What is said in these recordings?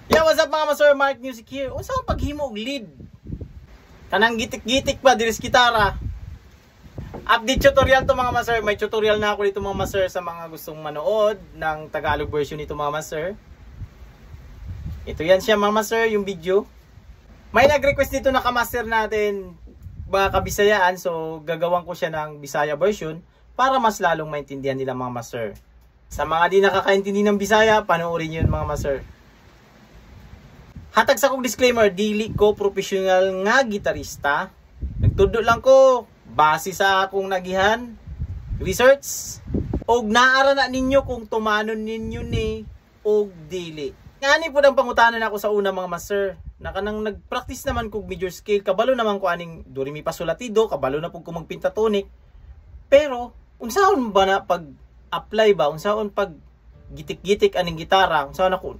Yeah, what's up mga master, Mark Music here. Unsa ang paghimo og lead? Kanang gitik-gitik pa diri sa gitara. Update tutorial to mga master. May tutorial na ako dito mga master sa mga gustong manood ng Tagalog version nito mga master. Ito yan siya mga master, yung video. May nag-request dito na ka-master natin mga kabisayaan, so gagawan ko siya ng Bisaya version para mas lalong maintindihan nila mga master. Sa mga di nakakaintindi ng Bisaya, panoorin yun mga master. Hatag sa kong disclaimer, dili ko professional nga gitarista. Nagtudlo lang ko base sa akong nagihan research og naara na ninyo kung tumanon ninyo ni og dili. Ngani pud ang pangutanan ako sa una mga master. Na kanang nagpractice naman kog major scale, kabalo naman ko aning do re mi fa sol la ti do, kabalo na pud ko magpentatonic. Pero unsaon ba na pag apply ba? Unsaon pag gitik-gitik aning gitara? Unsaon ako?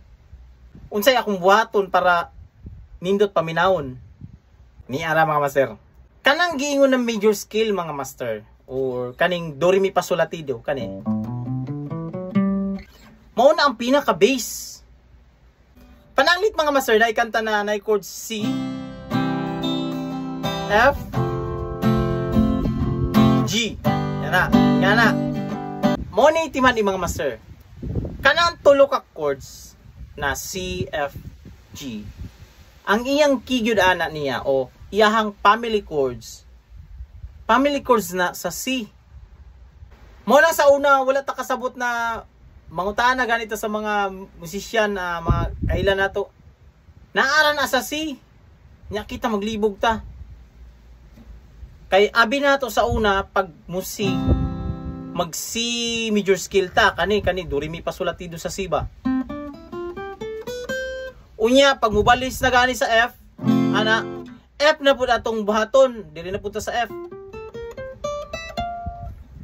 Unsay akong buhaton para nindot paminawon ni ara mga master. Kanang giingon ng major scale mga master or kaning do re mi fa sol la ti do kanin. Mao na ang pinaka bass. Pananglit mga master na ikanta na chord C, F, G. Yan na, yan na. Mao ni timan ni mga master. Kanang tulo ka chords na C, F, G. Ang iyang key gyud ana niya o iyahang family chords. Family chords na sa C. Mo na sa una wala ta kasabot na mangutaan na ganito sa mga musician na mga kailan nato. Naara na sa C. Nya kita maglibog ta. Kay abi nato sa una pag musi mag C major scale ta kani do re mi fa sol la ti do sa C ba. Unya pag mubalis na gani sa F, ana F na pud atong buhaton, dili na pud ta sa F.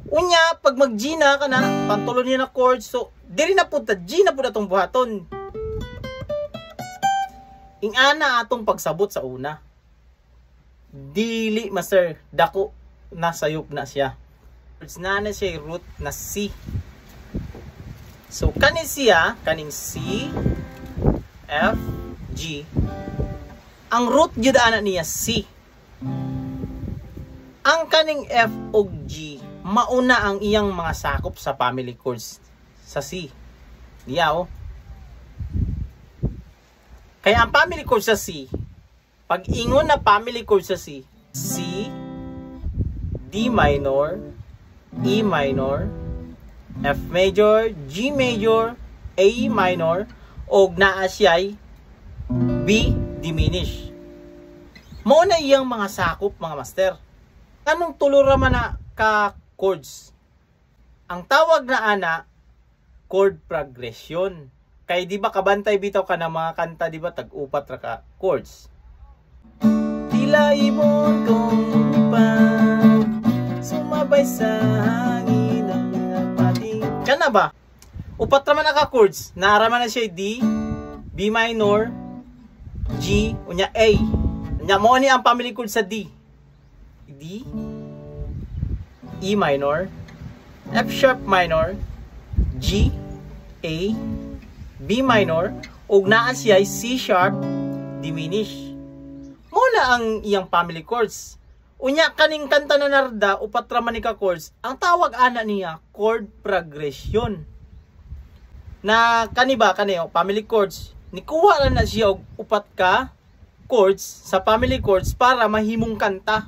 Unya pag mag G na kana, pantulon niya na chord, so dili na pud ta G na pud atong buhaton. Ing ana atong pagsabot sa una. Dili master, dako na sayop na siya. Words na siya root na C. So kani siya, kaning C, F, G. Ang root jud ana niya C. Ang kaning F ug G mauna ang iyang mga sakop sa family chords sa C. Diya oh. Kaya ang family chords sa C, pag ingon na family chords sa C, C, D minor, E minor, F major, G major, A minor, og naa siya'y B diminish. Mo na iyang mga sakop mga master. Anong tulo ra man na ka chords? Ang tawag na ana chord progression. Kay di ba kabantay bitaw ka ng mga kanta, di ba tag-upat ra ka chords. Tila ibon kong lumipad, sumabay sa hangin ng mga pating. Kana ba? Upat naman naka chords. Naaraman na siya D, B minor, G, unya A. Unya mo ni ang family chord sa D. D, E minor, F sharp minor, G, A, B minor, ug naa siya C sharp diminish. Mo na ang iyang family chords. Unya kaning kanta na narda upat ra man ni ka chords. Ang tawag ana niya chord progression. Na kaniba kaniyo family chords nikuha na siya og upat ka chords sa family chords para mahimong kanta.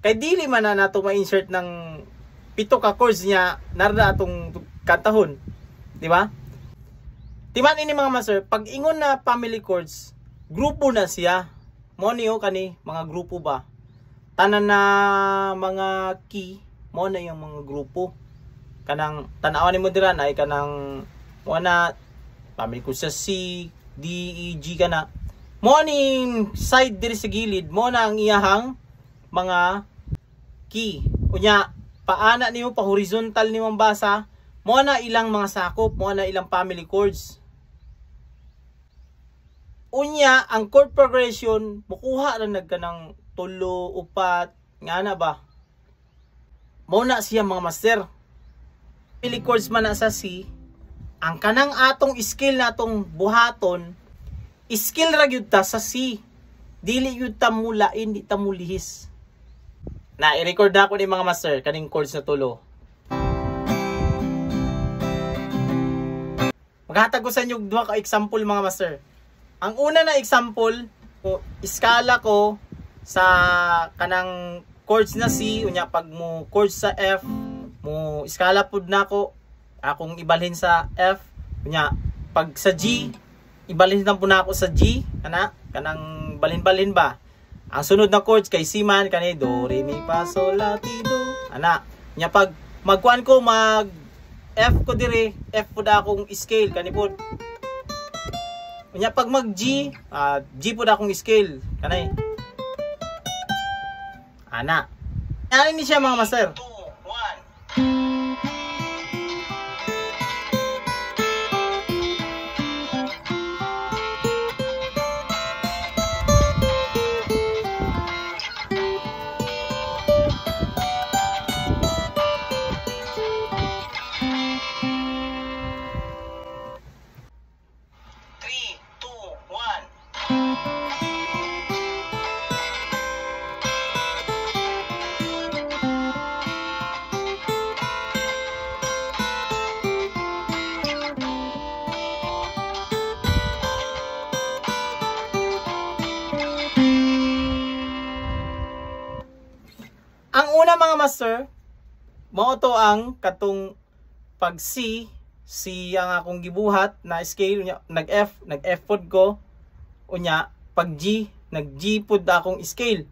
Kay dili man na nato ma-insert ng pito ka chords niya narda atong kantahon, di ba? Timan ini mga master, pag ingon na family chords, grupo na siya. Mo niyo kani mga grupo ba? Tanan na mga key mo na yung mga grupo. Kanang tan-awan nimo dira ay kanang wana family chords sa C, D, E, G kana. Mo ning side diri sa gilid mo na ang iyahang mga key. Unya paana nimo pa horizontal nimo basa, mo na ilang mga sakop, mo na ilang family chords. Unya ang chord progression mukuha ra nagkanang tulo, upat, nga na ba? Mo na siya mga master. Family chords man na sa C, ang kanang atong skill natong buhaton skill ra gyud ta sa C. Dili gyud ta mulain, di ta mulihis. Na i-record na ako ni mga master kaning chords na tulo. Maghatag ko sa inyo duha ka example mga master. Ang una na example, iskala ko sa kanang chords na C, unya pag mo chords sa F, mo iskala pud nako akong ibalhin sa F, unya pag sa G, ibalhin na pud nako sa G, kanang balhin-balhin ba. Ang sunod na chords kay C man kanay do re mi fa sol la ti do. Unya pag magkuan ko mag F ko dire, F pud akong scale kani pud. Unya pag mag G, G pud akong scale kanay. Ano ni siya mga master? 2, 1. Ang una mga master, mao to ang katong pag C ang akong gibuhat na scale unya nag F pod ko unya pag G nag-G pod akong scale.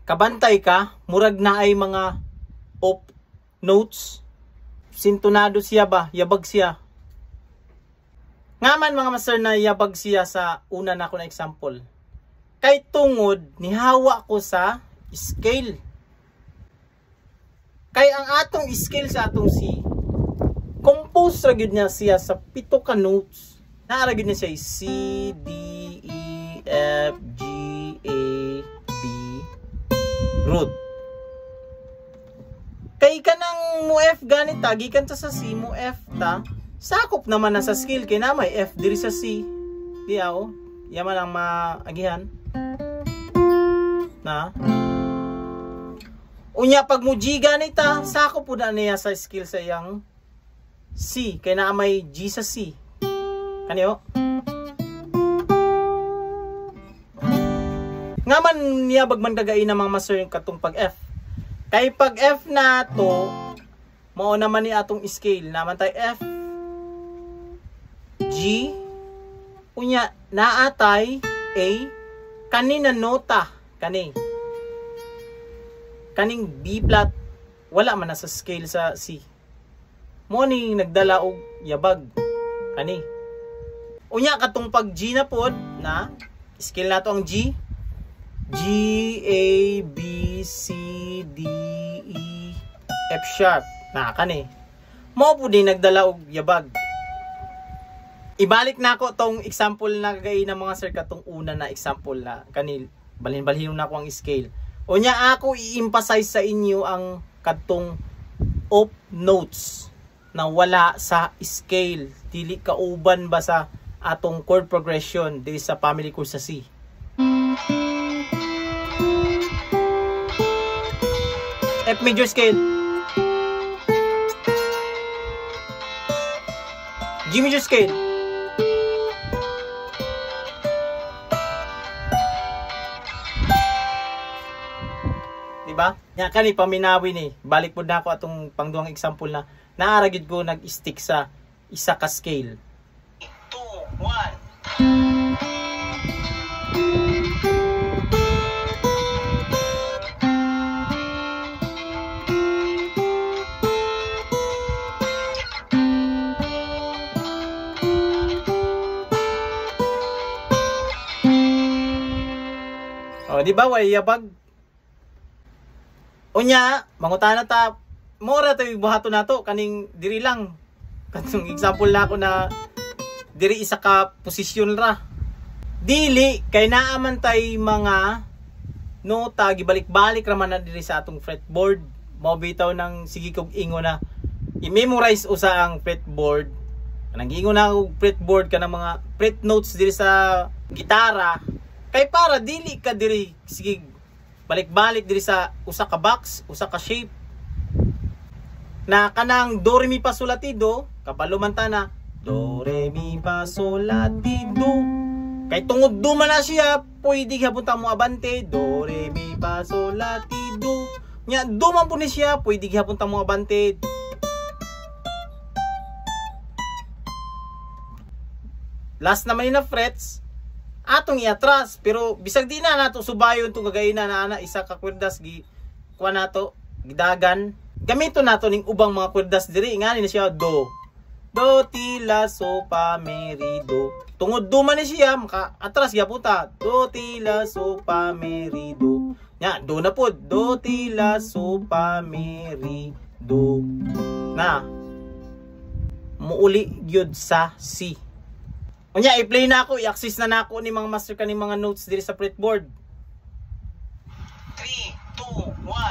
Kabantay ka, murag na ay mga op notes. Sintonado siya ba? Yabag siya. Ngaman mga master na yabag siya sa una na ko na example. Kay tungod nihawa ko sa scale. Kay ang atong scale sa atong C, compose ra gyud niya siya sa 7 ka notes. Naara gyud niya siya C, D, E, F, G, A, B, root. Kay kanang mo F ganit ta, gikan ta sa C mo F ta, sakop naman na sa scale kay na may F diri sa C. Di ako, yaman lang maagihan. Na unya pag mo G ganita, sako po na niya sa skill sa iyang C. Kaya na may G sa C. Kaniyo? Nga man niya bagman kagain ng mga master yung katong pag F. Kay pag F na to, mao naman ni atong scale. Naman tayo F, G, unya naatay A, kanina nota. Kaning B flat wala man na sa scale sa C. Mo ni nagdala og yabag kani. Unya katong pag G na pod na scale nato ang G. G, A, B, C, D, E, F sharp. Na kani. Mo pud din nagdala og yabag. Ibalik na ako tong example na kagay ng mga sir katong una na example na kanil balhin-balhin na ako ang scale. Unya ako i-emphasize sa inyo ang katong op notes na wala sa scale. Dili kauban ba sa atong chord progression dili sa family chord sa C. F major scale, G major scale, diba? Nya kani paminawi ni. Balik pud nako atong pangduang example na naara gid ko nag-stick sa isa ka scale. 2, 1. O, di ba way yabag? Unya, mangutana ta, mora tayo buhato nato kaning diri lang. Katong example na ako na diri isa ka posisyon ra. Dili kay naaman tay mga nota gibalik-balik ra man na diri sa atong fretboard. Mao bitaw nang sige kog ingo na i-memorize usa ang fretboard Kanang giingon na og fretboard kanang mga fret notes diri sa gitara kay para dili ka diri sige balik-balik diri sa usa ka box, usa ka shape na kanang do re mi fa sol la ti do kabalo man ta na do re mi fa sol la ti do kay tungod do man na siya pwede gyapon ta mo abante do re mi fa sol la ti do nya do man po ni siya pwede gyapon ta mo abante. Last naman na frets atong iatras pero bisag di na nato subayon to gagayna na ana isa ka kwerdas gi kuha nato gidagan gamito nato ning ubang mga kwerdas diri ngani na siya do ti la so fa mi re do tungod do man ni siya maka atras gyapon ta do ti la so fa mi re do nya do na pod do ti la so fa mi re do na muuli gyud sa C. Unya, i-play na ako, i-access na nako ni mga master ka ni mga notes diri sa fretboard. 3, 2, 1.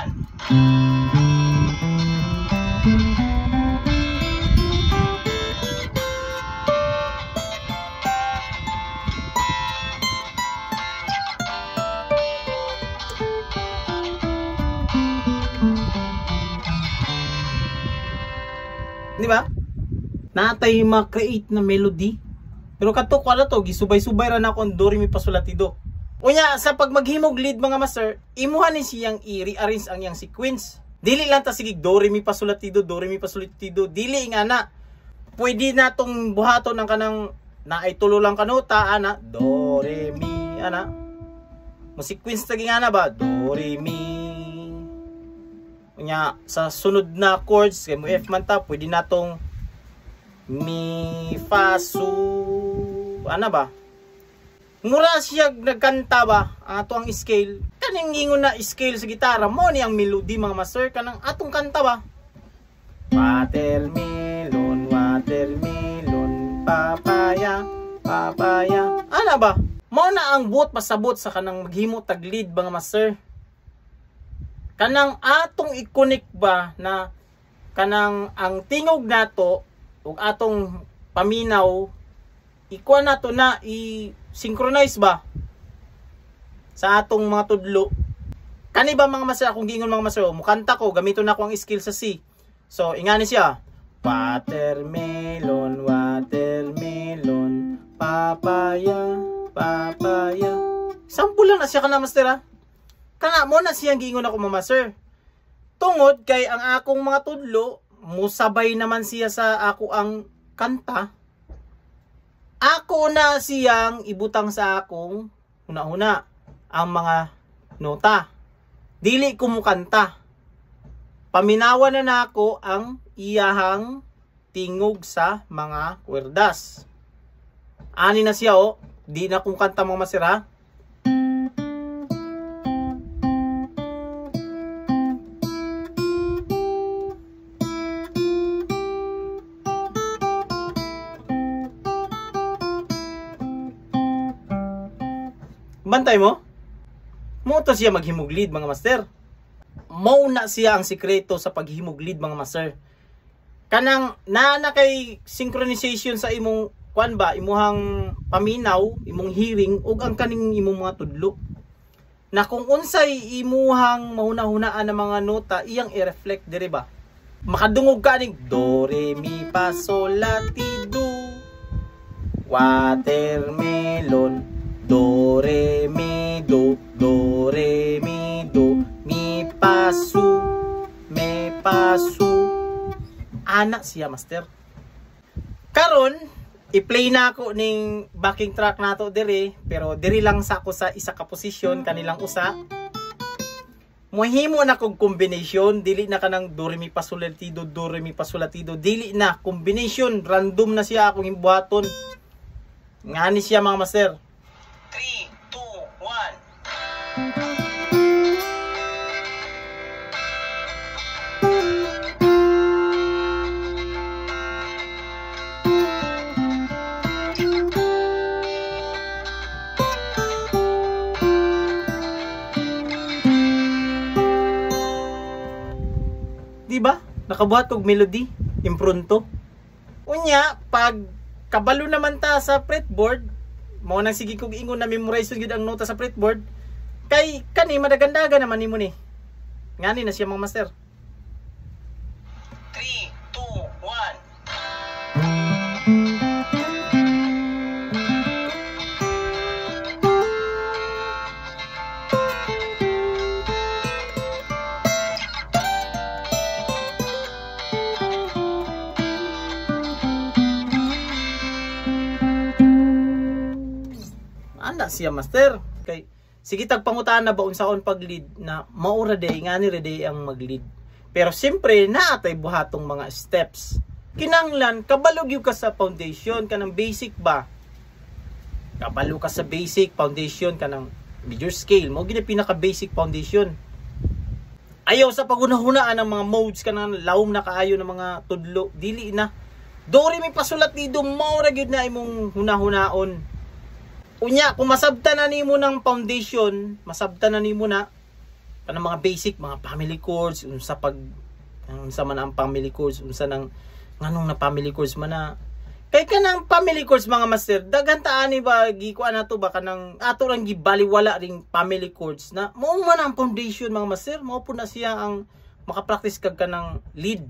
Di ba? Natay ma-create na melody. Pero kato ko na to, gisubay-subay ra na ako ang do re mi fa sol la ti do. Unya sa pag maghimog lead mga master, imuha ni siyang i-rearrange ang yang sequence. Dili lang ta sige do re mi fa sol la ti do, do re mi fa sol la ti do. Dili nga na. Pwede na tong buhaton ng kanang naay tulo lang kanota ana do re mi ana. Mo sequence tagi nga na ba do re mi. Unya sa sunod na chords kay mo F man ta, pwede natong mi fa su ana ba mura siya nagkanta ba ato ang scale kaning ingon na scale sa gitara mo ni ang melody mga master kanang atong kanta ba watermelon papaya ana ba mo na ang buot pasabot sa kanang maghimo tag lead mga master kanang atong i-connect ba na kanang ang tingog nato ug atong paminaw ikuha nato na i-synchronize ba sa atong mga tudlo kani ba mga master akong gingon mga master mukanta ko gamito na ko ang skill sa C so ingani siya watermelon papaya sample lang na siya kana master ha kana mo na siyang gingon ako mga master tungod kay ang akong mga tudlo musabay naman siya sa ako ang kanta. Ako na siyang ibutang sa akong una-una ang mga nota. Dili ko mo kanta. Paminawan na nako ang iyahang tingog sa mga kwerdas. Ani na siya di na kong kanta mga masira. Bantay mo? Mo to siya maghimog lead mga master. Mao na siya ang sikreto sa paghimog lead mga master. Kanang na kay synchronization sa imong kwan ba, imuhang paminaw, imong hearing ug ang kaning imong mga tudlo. Na kung unsay imuhang mahuna-hunaan ng mga nota, iyang i-reflect diri ba. Makadungog ka ning do re mi fa sol la ti do. Watermelon do re mi do mi pa su me pa su ana siya master karon i-play na ako ning backing track nato diri pero diri lang sa ako sa isa ka posisyon kanilang usa mohimo na kog combination dili na kanang do re mi fa sol la ti do dili na combination random na siya akong imbuhaton ngani siya mga master 3, 2, 1. Diba? Nakabuhat og melody, impronto. Unya Unya pag kabalo naman ta sa fretboard, mao nang sige kog ingon na memorize gyud ang nota sa fretboard, kay kani madagandaga naman nimo ni. Ngani na siya mga master. 3, 2, 1. Anda siya master. Kay sige tag pangutaan na ba unsaon pag-lead na maura day ngani re day ang mag-lead. Pero siyempre naatay buhatong mga steps. Kinanglan kabalo gyud ka sa foundation kanang basic ba. Kabalo ka sa basic foundation kanang major scale mo gid pinaka basic foundation. Ayaw sa pagunahunaan ng mga modes kanang lawom na kaayo ng mga tudlo dili na. Dori mi pasulat ni do maura gyud na imong hunahunaon. Unya, kung masabta na nimo ng foundation, masabta na nimo na kanang mga basic, mga family chords, unsa man ang family chords, unsa nang nganong na family chords man na. Kay kanang family chords mga master, daghan ta ani ba gikuan nato ba kanang ato lang gibaliwala ring family chords na mao man ang foundation mga master, mao po na siya ang makapractice kag kanang lead.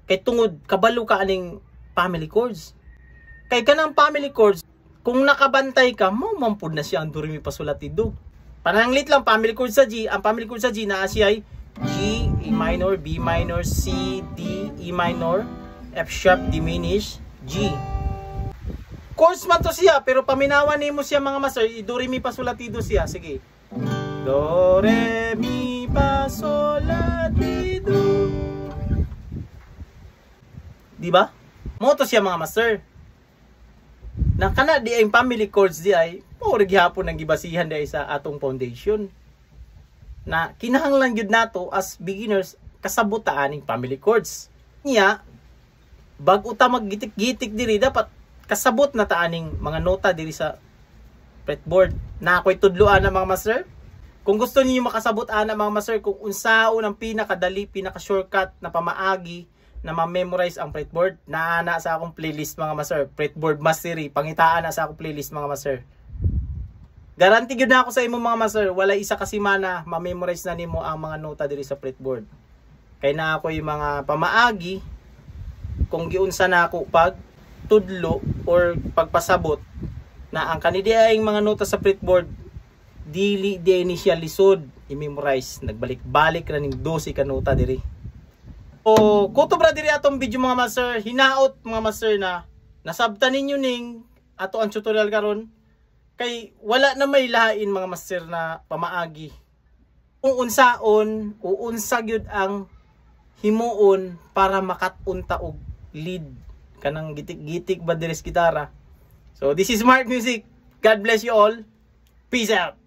Kay tungod kabalo ka aning family chords. Kay kanang family chords kung nakabantay ka, mampud na siya ang do re mi pasulat ti do. Pananglit lang family chord sa G. Ang family chord sa G naa siya ay G, A minor, B minor, C, D, E minor, F sharp diminished, G. Chords man to siya pero paminawan nimo siya mga master, do re mi pasulat ti do siya. Sige. Do re mi pasulat ti do. Di ba? Mo to siya mga master. Na kana di ay family chords di ay mao gihapon ang gibasihan di sa atong foundation. Na kinahanglan gyud nato as beginners kasabot ta aning family chords. Nya bag-o ta maggitik-gitik diri dapat kasabot na ta aning mga nota diri sa fretboard. Na ako'y tudloan na mga master. Kung gusto niyo makasabot ana mga master kung unsaon ang pinakadali, pinaka-shortcut na pamaagi na ma-memorize ang fretboard, naana sa akong playlist mga master, fretboard mastery, pangitaan na sa akong playlist mga master. Guarantee gyud na ako sa imo mga master, wala isa ka semana ma-memorize na nimo ang mga nota diri sa fretboard. Kay na ako yung mga pamaagi kung giunsa na ako pag tudlo or pagpasabot na ang kanidiayong mga nota sa fretboard dili di initial lisod i-memorize, nagbalik-balik ra ning 12 ka nota diri. So, kutob ra diri atong video mga master, hinaot mga master na nasabtan ninyo ning ato ang tutorial karon kay wala na may lain mga master na pamaagi. Kung unsaon, uunsa gyud ang himuon para makatunta og lead kanang gitik-gitik ba diri sa gitara. So, this is Mark Music. God bless you all. Peace out.